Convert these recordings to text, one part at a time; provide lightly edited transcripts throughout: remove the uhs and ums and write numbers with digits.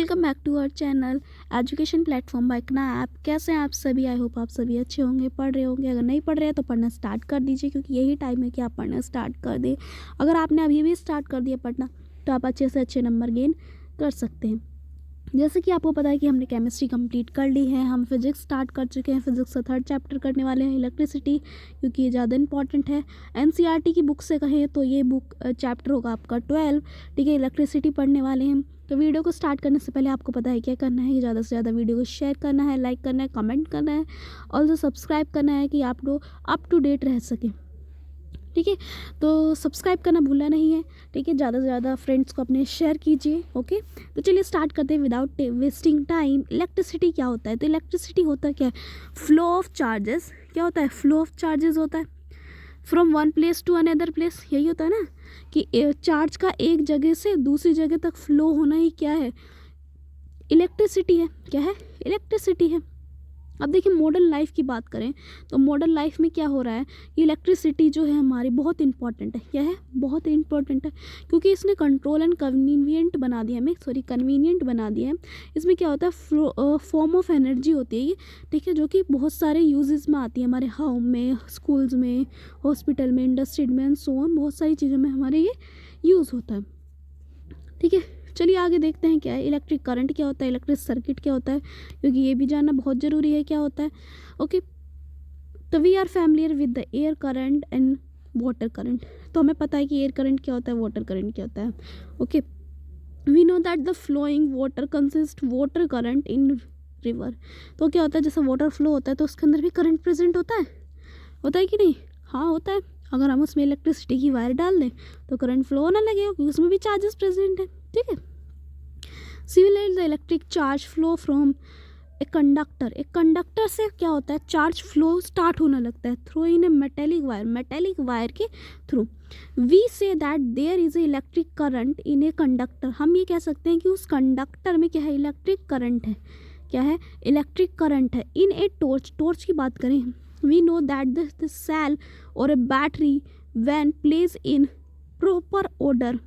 Welcome back to our channel education platform by Ikna app. कैसे हैं आप सभी? आई होप आप सभी अच्छे होंगे, पढ़ रहे होंगे। अगर नहीं पढ़ रहे हैं तो पढ़ना स्टार्ट कर दीजिए, क्योंकि यही टाइम है कि आप पढ़ना स्टार्ट कर दें। अगर आपने अभी भी स्टार्ट कर दिया पढ़ना तो आप अच्छे से अच्छे नंबर गेन कर सकते हैं। जैसे कि आपको पता है कि हमने केमिस्ट्री कंप्लीट कर ली है, हम फिजिक्स स्टार्ट कर चुके हैं। फिजिक्स का थर्ड चैप्टर करने वाले हैं, इलेक्ट्रिसिटी, क्योंकि ये ज़्यादा इंपॉर्टेंट है। एनसीईआरटी की बुक से कहें तो ये बुक चैप्टर होगा आपका 12, ठीक है। इलेक्ट्रिसिटी पढ़ने वाले हैं। तो वीडियो को स्टार्ट करने से पहले आपको पता है क्या करना है कि ज़्यादा से ज़्यादा वीडियो को शेयर करना है, लाइक करना है, कमेंट करना है और सब्सक्राइब करना है कि आप लोग अप टू डेट रह सकें, ठीक है। तो सब्सक्राइब करना भूलना नहीं है, ठीक है। ज़्यादा से ज़्यादा फ्रेंड्स को अपने शेयर कीजिए, ओके। तो चलिए स्टार्ट करते हैं विदाउट वेस्टिंग टाइम। इलेक्ट्रिसिटी क्या होता है? तो इलेक्ट्रिसिटी होता है क्या है? Flow of charges. क्या होता है? फ्लो ऑफ चार्जेस होता है from one place to another place. यही होता है ना कि चार्ज का एक जगह से दूसरी जगह तक फ्लो होना ही क्या है? इलेक्ट्रिसिटी है। क्या है? इलेक्ट्रिसिटी है। अब देखिए मॉडर्न लाइफ की बात करें तो मॉडर्न लाइफ में क्या हो रहा है कि इलेक्ट्रिसिटी जो है हमारी बहुत इंपॉर्टेंट है। क्या है? बहुत इंपॉर्टेंट है, क्योंकि इसने कंट्रोल एंड कन्वीनियंट बना दिया हमें, कन्वीनियंट बना दिया है। इसमें क्या होता है? फॉर्म ऑफ एनर्जी होती है ये, ठीक है, जो कि बहुत सारे यूजेस में आती है हमारे होम में, स्कूल्स में, हॉस्पिटल में, इंडस्ट्री में एंड सो ऑन। बहुत सारी चीज़ों में हमारे ये यूज़ होता है, ठीक है। चलिए आगे देखते हैं क्या है। इलेक्ट्रिक करंट क्या होता है, इलेक्ट्रिक सर्किट क्या होता है, क्योंकि ये भी जानना बहुत ज़रूरी है क्या होता है, ओके। तो we are familiar with the air current and water current. तो हमें पता है कि एयर करंट क्या होता है, वाटर करंट क्या होता है, okay. We know that the flowing water consist water current in river. तो क्या होता है? जैसे वाटर फ्लो होता है तो उसके अंदर भी करंट प्रेजेंट होता है कि नहीं? हाँ होता है। अगर हम उसमें इलेक्ट्रिसिटी की वायर डाल दें तो करंट फ्लो होने लगेगा, क्योंकि उसमें भी चार्जेस प्रेजेंट है, ठीक है। Similarly the electric charge flow from a conductor. एक कंडक्टर से क्या होता है? चार्ज फ्लो स्टार्ट होने लगता है through in a metallic wire के through. We say that there is a electric current in a conductor. हम ये कह सकते हैं कि उस कंडक्टर में क्या है? इलेक्ट्रिक करंट है। क्या है? इलेक्ट्रिक करंट है। इन ए टॉर्च की बात करें, we know that the cell or a battery when place in proper order,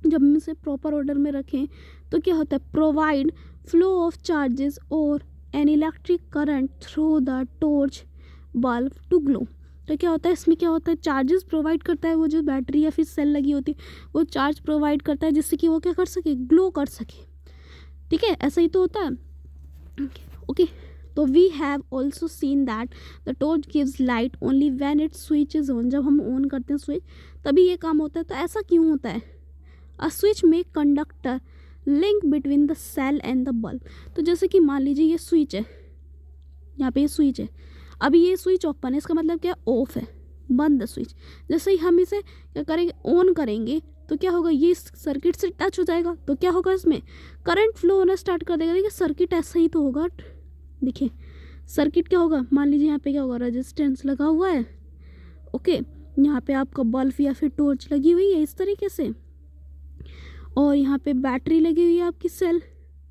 जब हम इसे प्रॉपर ऑर्डर में रखें तो क्या होता है? प्रोवाइड फ्लो ऑफ चार्जेस और an electric current through the torch bulb to glow. तो क्या होता है? इसमें क्या होता है? चार्जेस प्रोवाइड करता है वो जो बैटरी या फिर सेल लगी होती है, वो चार्ज प्रोवाइड करता है जिससे कि वो क्या कर सके? ग्लो कर सके, ठीक है। ऐसा ही तो होता है, ओके। तो we have also seen that the torch gives light only when it switch is on. जब हम ऑन करते हैं स्विच तभी ये काम होता है। तो ऐसा क्यों होता है? अ स्विच में conductor link between the cell and the bulb. तो जैसे कि मान लीजिए ये स्विच है, यहाँ पे ये स्विच है, अभी ये स्विच ओपन है, इसका मतलब क्या? ऑफ है, बंद है स्विच। जैसे ही हम इसे क्या करेंगे? ऑन करेंगे तो क्या होगा? ये सर्किट से टच हो जाएगा, तो क्या होगा? इसमें करंट फ्लो होना स्टार्ट कर देगा। देखिए सर्किट ऐसा ही तो होगा। देखिए सर्किट क्या होगा? मान लीजिए यहाँ पे क्या होगा? रेजिस्टेंस लगा हुआ है, ओके। यहाँ पे आपका बल्ब या फिर टॉर्च लगी हुई है इस तरीके से, और यहाँ पे बैटरी लगी हुई है आपकी, सेल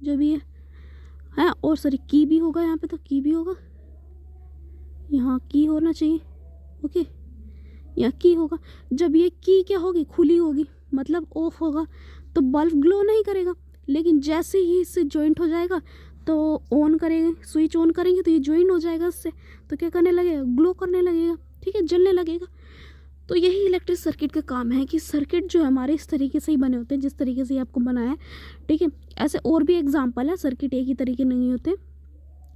जो भी है, और सॉरी की भी होगा यहाँ पे, तो की भी होगा, यहाँ की होना चाहिए, ओके। यहाँ की होगा। जब ये की क्या होगी? खुली होगी, मतलब ऑफ होगा, तो बल्ब ग्लो नहीं करेगा। लेकिन जैसे ही इससे जॉइंट हो जाएगा तो ऑन करेंगे, स्विच ऑन करेंगे तो ये जॉइन हो जाएगा इससे, तो क्या करने लगेगा? ग्लो करने लगेगा, ठीक है, जलने लगेगा। तो यही इलेक्ट्रिक सर्किट का काम है कि सर्किट जो है हमारे इस तरीके से ही बने होते हैं जिस तरीके से आपको बनाया है, ठीक है। ऐसे और भी एग्जांपल है, सर्किट एक ही तरीके नहीं होते,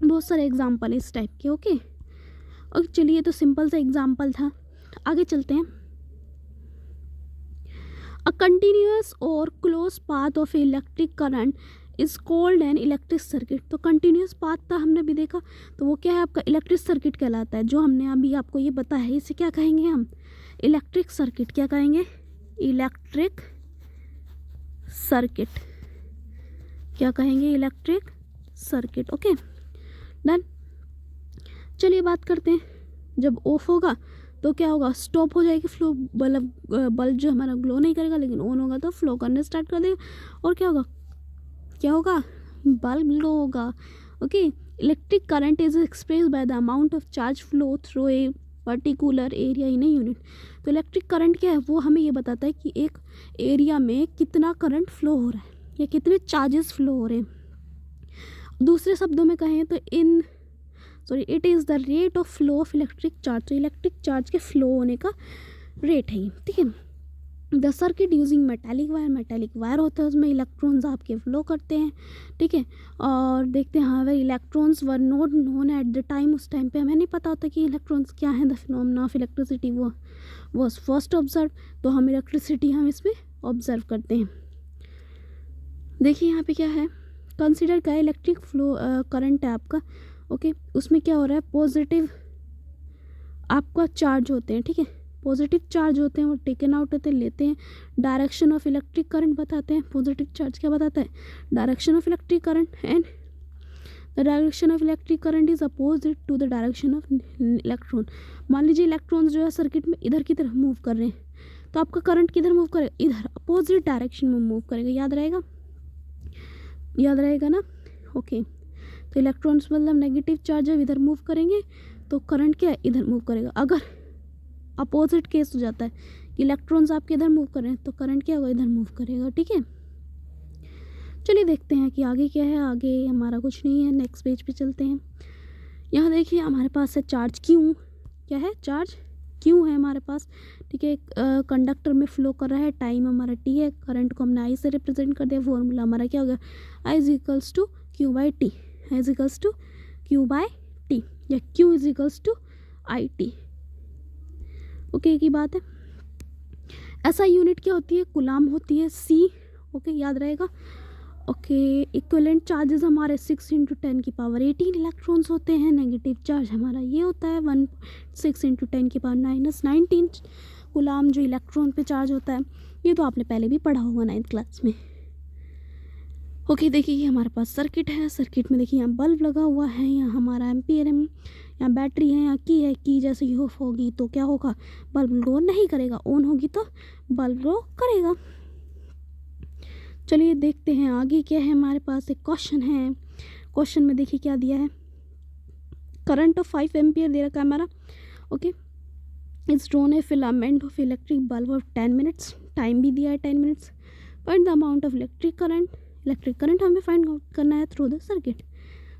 बहुत सारे एग्जांपल है इस टाइप के, ओके। और चलिए तो सिंपल सा एग्जांपल था, आगे चलते हैं। अ कंटिन्यूअस और close path of electric current is called an electric circuit. तो कंटिन्यूअस पाथ था हमने भी देखा, तो वो क्या है? आपका इलेक्ट्रिक सर्किट कहलाता है। जो हमने अभी आपको ये बताया है इसे क्या कहेंगे हम? Electric circuit. क्या कहेंगे? Electric circuit. क्या कहेंगे? Electric circuit, okay done. चलिए बात करते हैं, जब ऑफ होगा तो क्या होगा? स्टॉप हो जाएगी फ्लो, बल्ब जो हमारा ग्लो नहीं करेगा, लेकिन ऑन होगा तो फ्लो करने स्टार्ट कर देगा, और क्या होगा? क्या होगा? बल्ब ग्लो होगा, okay. Electric current is express by the amount of charge flow through a particular area in a unit. तो इलेक्ट्रिक करंट क्या है? वो हमें ये बताता है कि एक एरिया में कितना करंट फ्लो हो रहा है या कितने चार्जेस फ्लो हो रहे हैं, दूसरे शब्दों में कहें तो it is the rate of flow of electric charge. तो इलेक्ट्रिक चार्ज के फ्लो होने का रेट है ये, ठीक है। The circuit using metallic wire होता है, उसमें इलेक्ट्रॉन्स आपके फ्लो करते हैं, ठीक है। और देखते हैं हाँ, electrons were not known at the time, उस टाइम पे हमें नहीं पता होता कि इलेक्ट्रॉन्स क्या है। द फिनोमेना ऑफ इलेक्ट्रिसिटी वो वॉज फर्स्ट ऑब्जर्व, तो हम इलेक्ट्रिसिटी हम इसमें ऑब्जर्व करते हैं। देखिए यहाँ पे क्या है, कंसिडर का इलेक्ट्रिक फ्लो करंट है आपका, ओके। उसमें क्या हो रहा है, पॉजिटिव आपका चार्ज होते हैं, ठीक है। पॉजिटिव चार्ज होते हैं, वो टेकन आउट होते हैं, लेते हैं। डायरेक्शन ऑफ इलेक्ट्रिक करंट बताते हैं। पॉजिटिव चार्ज क्या बताता है, direction of electric current, and the direction of electric current is opposite to the direction of electron. मान लीजिए इलेक्ट्रॉन्स जो है सर्किट में इधर की तरफ मूव कर रहे हैं, तो आपका करंट किधर मूव करेगा, इधर अपोजिट डायरेक्शन में मूव करेगा। याद रहेगा ना, ओके। तो इलेक्ट्रॉन्स मतलब नेगेटिव चार्ज जब इधर मूव करेंगे तो करंट क्या है, इधर मूव करेगा। अगर अपोजिट केस हो जाता है कि इलेक्ट्रॉन्स आपके इधर मूव कर रहे हैं, तो करंट क्या होगा, इधर मूव करेगा, ठीक है। चलिए देखते हैं कि आगे क्या है। आगे हमारा कुछ नहीं है, नेक्स्ट पेज पे चलते हैं। यहाँ देखिए हमारे पास है चार्ज क्यू। क्या है, चार्ज क्यू है हमारे पास, ठीक है। कंडक्टर में फ्लो कर रहा है, टाइम हमारा टी है, करंट को हमने आई से रिप्रेजेंट कर दिया। फॉर्मूला हमारा क्या होगा, I is equals to Q by T, I is equals to Q by T, या Q is equals to I T, okay. एक ही बात है। ऐसा यूनिट क्या होती है, कुलाम होती है, सी, ओके, याद रहेगा, ओके। इक्विवेलेंट चार्जेस हमारे 6 × 10⁻18 इलेक्ट्रॉन्स होते हैं। नेगेटिव चार्ज हमारा ये होता है 6 × 10⁻19 कुलाम, जो इलेक्ट्रॉन पे चार्ज होता है। ये तो आपने पहले भी पढ़ा होगा 9th क्लास में, ओके। देखिए ये हमारे पास सर्किट है, सर्किट में देखिए यहाँ बल्ब लगा हुआ है, यहाँ हमारा एम्पियर है, यहाँ बैटरी है, यहाँ की जैसे ही ऑफ होगी तो क्या होगा, बल्ब ग्लो नहीं करेगा, ऑन होगी तो बल्ब ग्लो करेगा। चलिए देखते हैं आगे क्या है हमारे पास। एक क्वेश्चन है, क्वेश्चन में देखिए क्या दिया है, करंट ऑफ 5 एम्पियर दे रखा है हमारा, okay. It's drawn A filament of electric bulb of 10 minutes, time भी दिया है 10 minutes. Find the amount of electric current हमें फाइंड आउट करना है थ्रू द सर्किट।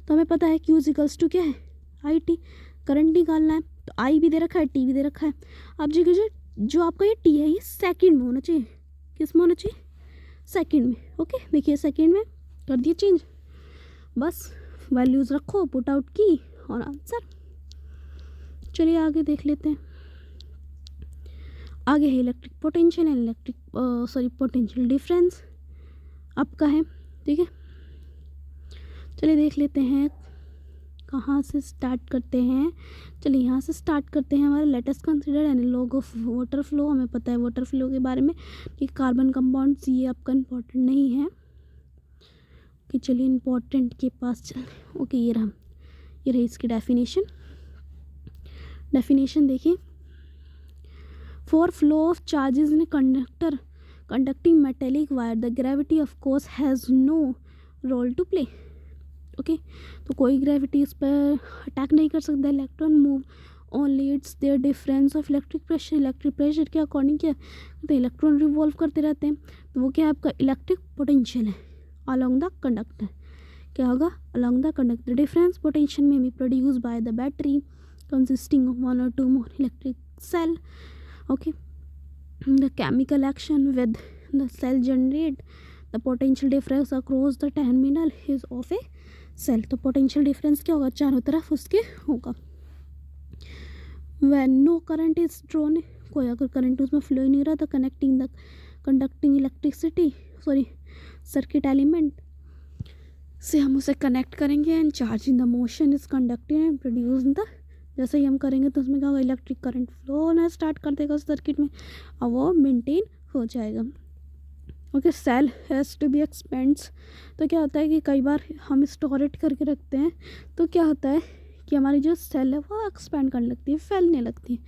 तो हमें पता है Q इक्वल्स टू क्या है, आई टी, करंट निकालना है, तो आई भी दे रखा है, टी भी दे रखा है। अब जो आपका ये टी है ये सेकंड में होना चाहिए, किस में होना चाहिए, सेकंड में, ओके। देखिए सेकंड में कर दिए चेंज, बस वैल्यूज़ रखो, पुट आउट की और आंसर। चलिए आगे देख लेते हैं। आगे है electric potential and potential difference आपका है, ठीक है। चलिए देख लेते हैं कहाँ से स्टार्ट करते हैं। चलिए यहाँ से स्टार्ट करते हैं। हमारे latest consider analogue of water flow. हमें पता है वाटर फ्लो के बारे में कि कार्बन कंपाउंड्स, ये आपका इम्पोर्टेंट नहीं है कि, चलिए इम्पोर्टेंट के पास चलें, ओके। ये रही इसकी डेफिनेशन देखिए, for flow of charges in conducting metallic wire the gravity of course has no role to play, okay. तो कोई ग्रेविटी इस पर अटैक नहीं कर सकता। Electron move only it's there difference of electric pressure के अकॉर्डिंग क्या, तो इलेक्ट्रॉन रिवॉल्व करते रहते हैं, तो वो क्या है आपका इलेक्ट्रिक पोटेंशियल है अलॉन्ग द कंडक्टर। क्या होगा, along the conductor. Difference potential may be produce by the battery consisting of 1 or 2 more electric cell, okay. The chemical action with the cell generate the potential difference across the terminal is of a cell. तो potential difference क्या होगा, चारों तरफ उसके होगा। When no current is drawn, कोई अगर current उसमें फ्लो ही नहीं रहा, तो कंडक्टिंग इलेक्ट्रिसिटी सर्किट एलिमेंट से हम उसे कनेक्ट करेंगे, and charge in the motion is conducted and produce the, जैसे ही हम करेंगे तो उसमें क्या होगा, इलेक्ट्रिक करंट फ्लो होना स्टार्ट कर देगा उस सर्किट में, और वो मेंटेन हो जाएगा, okay. Cell has to be expands, तो क्या होता है कि कई बार हम स्टोरेट करके रखते हैं, तो क्या होता है कि हमारी जो सेल है वो एक्सपेंड करने लगती है, फैलने लगती है।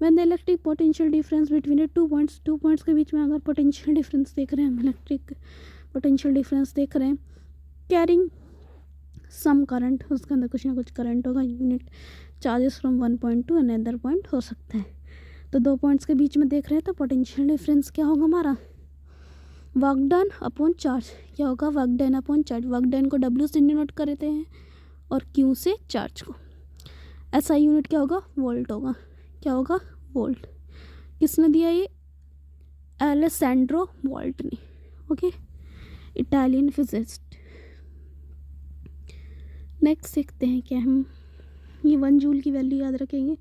When the electric potential difference between 2 points के बीच में अगर पोटेंशियल डिफरेंस देख रहे हैं, हम इलेक्ट्रिक पोटेंशियल डिफरेंस देख रहे हैं, कैरिंग सम करंट, उसके अंदर कुछ ना कुछ करंट होगा, unit charges from 1 point two another point हो सकता है। तो 2 पॉइंट्स के बीच में देख रहे हैं, तो पोटेंशियल डिफरेंस क्या होगा हमारा, वर्क डन अपॉन चार्ज, क्या होगा work done upon charge, work done को डब्ल्यू से डिनोट करते हैं और क्यू से चार्ज को। एसआई यूनिट क्या होगा, वोल्ट होगा, क्या होगा वोल्ट। किसने दिया ये, एलेसैंड्रो वोल्ट ने, ओके, इटालियन फिजिस्ट। नेक्स्ट देखते हैं क्या हम, ये 1 जूल की वैल्यू याद रखेंगे,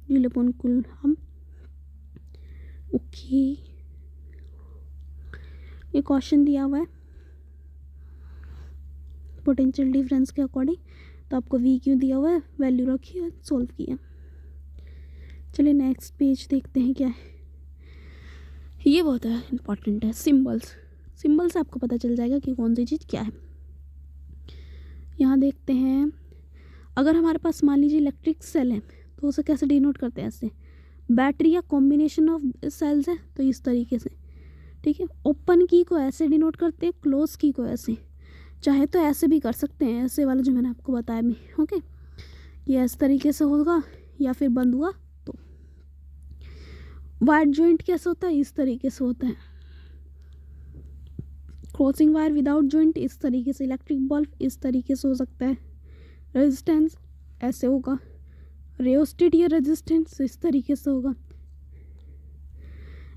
जूल अपॉन कूलम, ओके। ये क्वेश्चन दिया हुआ है पोटेंशियल डिफरेंस के अकॉर्डिंग, तो आपको वी क्यों दिया हुआ है, वैल्यू रखी है, सोल्व किया। चलिए नेक्स्ट पेज देखते हैं क्या है, ये बहुत है इंपॉर्टेंट है, सिंबल्स। सिंबल से आपको पता चल जाएगा कि कौन सी चीज़ क्या है। यहाँ देखते हैं, अगर हमारे पास मान लीजिए इलेक्ट्रिक सेल है तो उसे कैसे डिनोट करते हैं, ऐसे। बैटरी या कॉम्बिनेशन ऑफ सेल्स है तो इस तरीके से, ठीक है। ओपन की को ऐसे डिनोट करते हैं, क्लोज की को ऐसे, चाहे तो ऐसे भी कर सकते हैं, ऐसे वाला जो मैंने आपको बताया भी, ओके। ये इस तरीके से होगा या फिर बंद हुआ तो। वायर जॉइंट कैसे होता है, इस तरीके से होता है। क्रॉसिंग वायर विदाउट जॉइंट इस तरीके से, इलेक्ट्रिक बल्ब इस तरीके से हो सकता है, रेजिस्टेंस ऐसे होगा, रियोस्टेट या रेजिस्टेंस इस तरीके से होगा,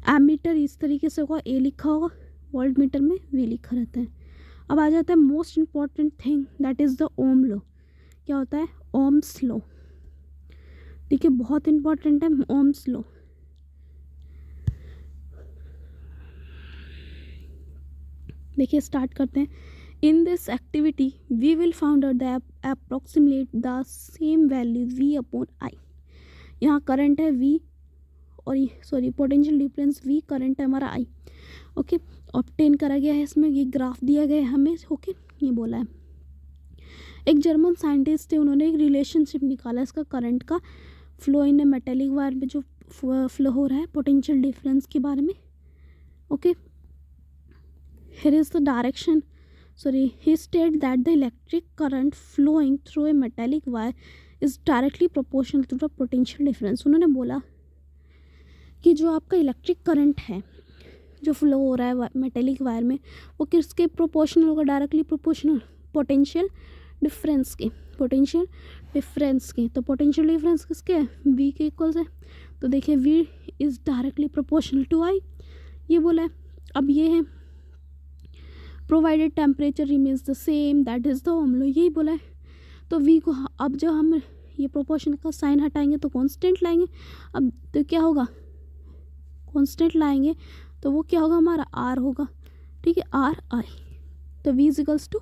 एमीटर इस तरीके से होगा, ए लिखा होगा, वोल्ट मीटर में वी लिखा रहता है। अब आ जाता है most important thing, that is the Om law. क्या होता है, ओम्स लॉ, ठीक है, बहुत इंपॉर्टेंट है ओम्स लॉ। देखिए स्टार्ट करते हैं। In this activity we will found out the approximate the same value V upon I. यहाँ करंट है वी और sorry potential difference V, current है हमारा आई, ओके। ऑब्टेन करा गया है, इसमें ये ग्राफ दिया गया है हमें, ओके। ये बोला है एक जर्मन साइंटिस्ट थे, उन्होंने एक रिलेशनशिप निकाला इसका करंट का, flow in a metallic wire में जो फ्लो हो रहा है, पोटेंशियल डिफरेंस के बारे में, okay. Here is the direction, sorry, he stated that the electric current flowing through a metallic wire is directly proportional to the potential difference। उन्होंने बोला कि जो आपका इलेक्ट्रिक करंट है जो फ्लो हो रहा है मेटेलिक वायर में, वो किसके प्रोपोर्शनल होगा, डायरेक्टली प्रोपोर्शनल पोटेंशियल डिफरेंस के, पोटेंशियल डिफरेंस के। तो पोटेंशियल डिफरेंस किसके है, वी के इक्वल्स है, तो देखिए V is directly proportional to I, ये बोला है। अब ये है provided temperature remains the same, that is the Om law, यही बोला है। तो वी को अब जब हम ये प्रोपोर्शन का साइन हटाएंगे तो कांस्टेंट लाएंगे, अब तो क्या होगा, कांस्टेंट लाएंगे तो वो क्या होगा, हमारा आर होगा, ठीक है, आर आई। तो V equals to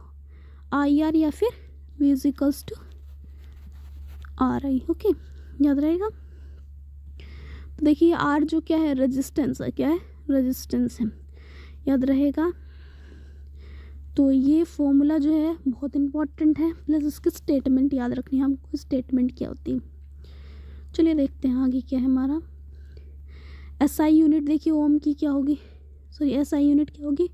I R या फिर V equals to R I, okay, याद रहेगा। तो देखिए आर जो क्या है, रेजिस्टेंस है, क्या है, रेजिस्टेंस है, याद रहेगा। तो ये फॉर्मूला जो है बहुत इंपॉर्टेंट है, प्लस इसकी स्टेटमेंट याद रखनी है हमको, स्टेटमेंट क्या होती है। चलिए देखते हैं आगे क्या है हमारा। एसआई यूनिट देखिए ओम की क्या होगी, सॉरी एसआई यूनिट क्या होगी,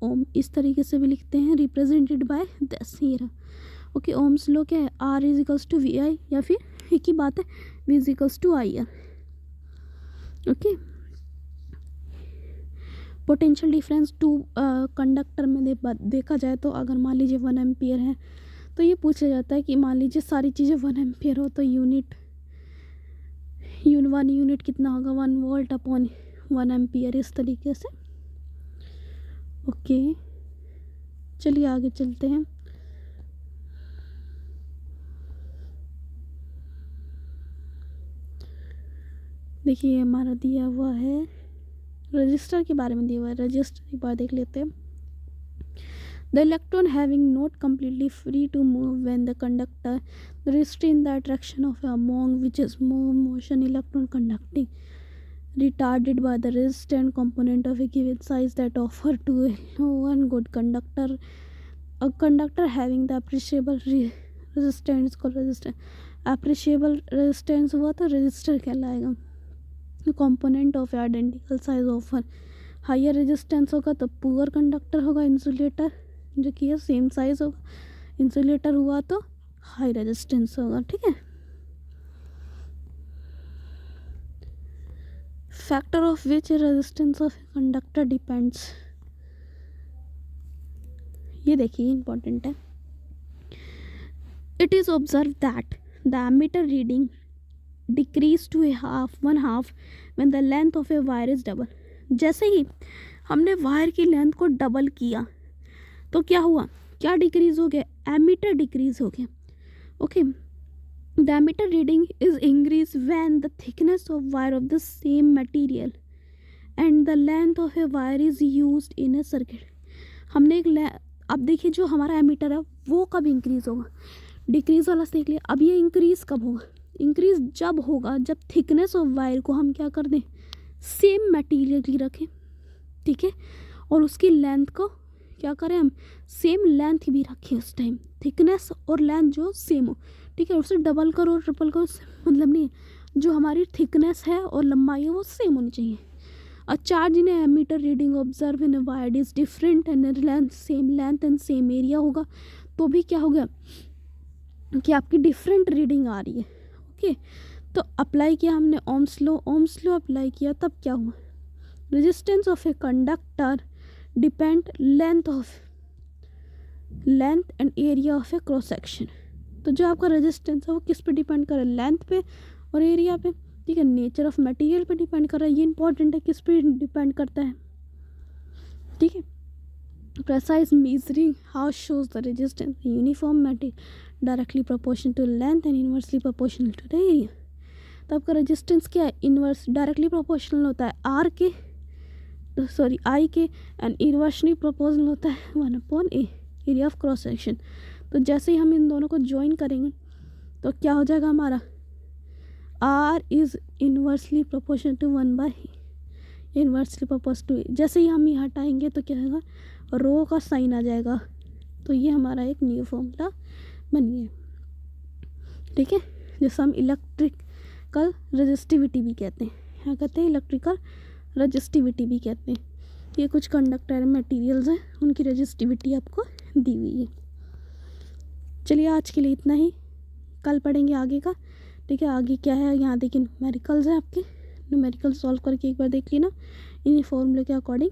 ओम, इस तरीके से भी लिखते हैं, represented by this here, okay. Ohm's law क्या है, R is equals to V I, या फिर एक ही बात है, V is equals to I R, okay. Potential difference to conductor में देखा जाए तो अगर मान लीजिए 1 एम्पियर है तो ये पूछा जाता है कि मान लीजिए सारी चीज़ें 1 एम्पियर हो तो यूनिट 1 यूनिट कितना होगा, 1 वोल्ट अपॉन 1 एम्पियर, इस तरीके से, ओके। चलिए आगे चलते हैं। देखिए हमारा दिया हुआ है रजिस्टर के बारे में, दिया हुआ है रजिस्टर एक बार देख लेते हैं। The electron having not completely free to move when the conductor restrain the attraction of among which is motion electron conducting retarded by the resistant component of a given size that offer to one good conductor, a conductor having the appreciable resistance को resistance, appreciable resistance हुआ तो resistor कहलाएगा। Component of identical size offer, higher resistance होगा तो poor conductor होगा, insulator जो कि है सेम साइज होगा, इंसुलेटर हुआ तो हाई रेजिस्टेंस होगा, ठीक है। Factor of which resistance of conductor depends, ये देखिए इम्पॉर्टेंट है। It is observe that the ammeter reading decrease to a half 1/2 when the length of a wire is double. जैसे ही हमने वायर की लेंथ को डबल किया तो क्या हुआ, क्या डिक्रीज़ हो गया, एमीटर डिक्रीज़ हो गया। Okay, the ammeter reading is increase when the thickness of wire of the same material and the length of a wire is used in a circuit. हमने अब देखिए जो हमारा एमीटर है वो कब इंक्रीज़ होगा, डिक्रीज़ वाला देख लिया। अब ये इंक्रीज़ कब होगा, इंक्रीज़ जब होगा जब थिकनेस ऑफ वायर को हम क्या कर दें, सेम मटेरियल की रखें, ठीक है, और उसकी लेंथ को क्या करें, हम सेम लेंथ भी रखें उस टाइम, थिकनेस और लेंथ जो सेम हो, ठीक है। उसे डबल करो ट्रिपल करो मतलब नहीं, जो हमारी थिकनेस है और लंबाई है वो सेम होनी चाहिए। A charge in a ammeter reading observe in a wire is different and length and same area होगा तो भी क्या हो गया कि आपकी डिफरेंट रीडिंग आ रही है। ओके, तो अप्लाई किया हमने ओम्स लॉ अप्लाई किया, तब क्या हुआ, resistance of a conductor depend length and area of A cross section. तो जो आपका रेजिस्टेंस है वो किस पे डिपेंड करे, लेंथ पे और एरिया पे, ठीक है। नेचर ऑफ मटेरियल पे डिपेंड कर रहा है, ये इंपॉर्टेंट है, किस पे डिपेंड करता है, ठीक है। Precise measuring how shows the resistance uniform material directly proportional to length and inversely proportional to the area. तो आपका रेजिस्टेंस क्या है, इनवर्स डायरेक्टली प्रोपोर्शनल होता है आई के एंड इनवर्सली प्रोपोर्शनल होता है 1/a area of cross section. तो जैसे ही हम इन दोनों को ज्वाइन करेंगे तो क्या हो जाएगा हमारा, R is inversely proportional to 1/a, inversely proportional to, जैसे ही हम ये हटाएंगे तो क्या होगा, रो का साइन आ जाएगा। तो ये हमारा एक न्यू फॉर्मूला बन गया, ठीक है, जैसे हम इलेक्ट्रिकल रजिस्टिविटी भी कहते हैं, क्या कहते हैं, इलेक्ट्रिकल रजिस्टिविटी भी कहते हैं। ये कुछ कंडक्टर मटेरियल्स हैं, उनकी रजिस्टिविटी आपको दी हुई है। चलिए आज के लिए इतना ही, कल पढ़ेंगे आगे का, ठीक है। आगे क्या है, यहाँ देखिए न्यूमेरिकल्स हैं आपके, न्यूमेरिकल सॉल्व करके एक बार देख लेना इन्हीं फॉर्मूले के अकॉर्डिंग।